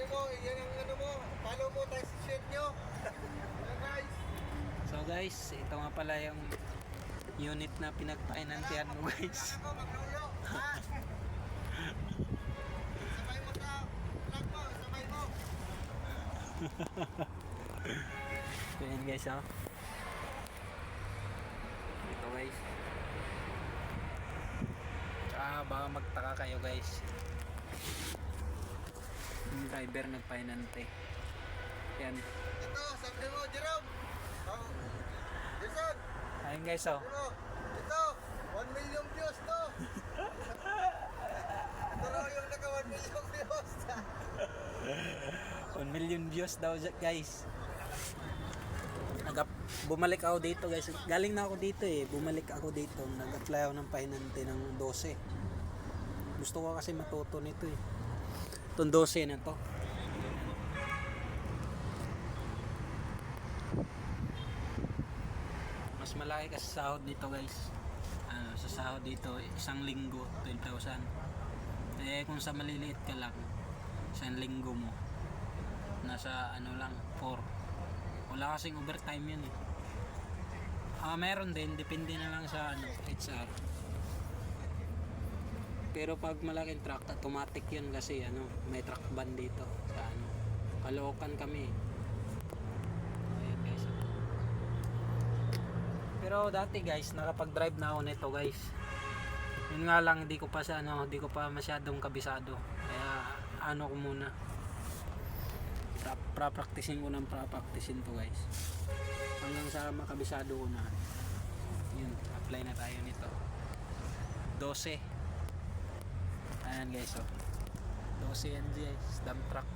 mo, yan ang ano mo, follow mo, tayo sa share nyo. Ayan guys. So guys, ito nga pala yung unit na pinagpainantian mo guys. Ako, maglulo. Ha? Sabay mo sa vlog mo, sabay mo. So yan guys, oh. Ito guys. Tsaka baka magtaka kayo guys. Yung driver nagpainante. Yan. Ito, sabi mo, Jerome. Oh, Jason, Ayun guys, oh. sabi mo, ito, 1 million views to. Ito raw yung naka 1 million views. 1 million views daw guys. Bumalik ako dito guys. Galing na ako dito eh. Bumalik ako dito. Nag-apply ako ng pahinante ng 12. Gusto ko kasi matuto nito eh. Itong 12 na to. Mas malaki kasi sahod dito guys. Sa sahod dito, isang linggo, 12,000. Eh kung sa maliliit ka lang, isang linggo mo, nasa ano lang, 4. Wala kasing overtime yun eh. Meron din, depende na lang sa ano, HR. Pero pag malaking truck, automatic yun kasi ano, may truck ban dito sa ano. Caloocan kami. Ayan guys. Pero dati guys, nakapag-drive na ako nito guys. Yun nga lang, hindi ko pa sa ano, hindi ko pa masyadong kabisado. Kaya ano ko muna. Pra-practicing ko ng pra-practicing to guys. Hanggang sa makabisado ko na. Yun, apply na tayo nito. 12. Ayan guys, oh. 12 yan guys, dump truck.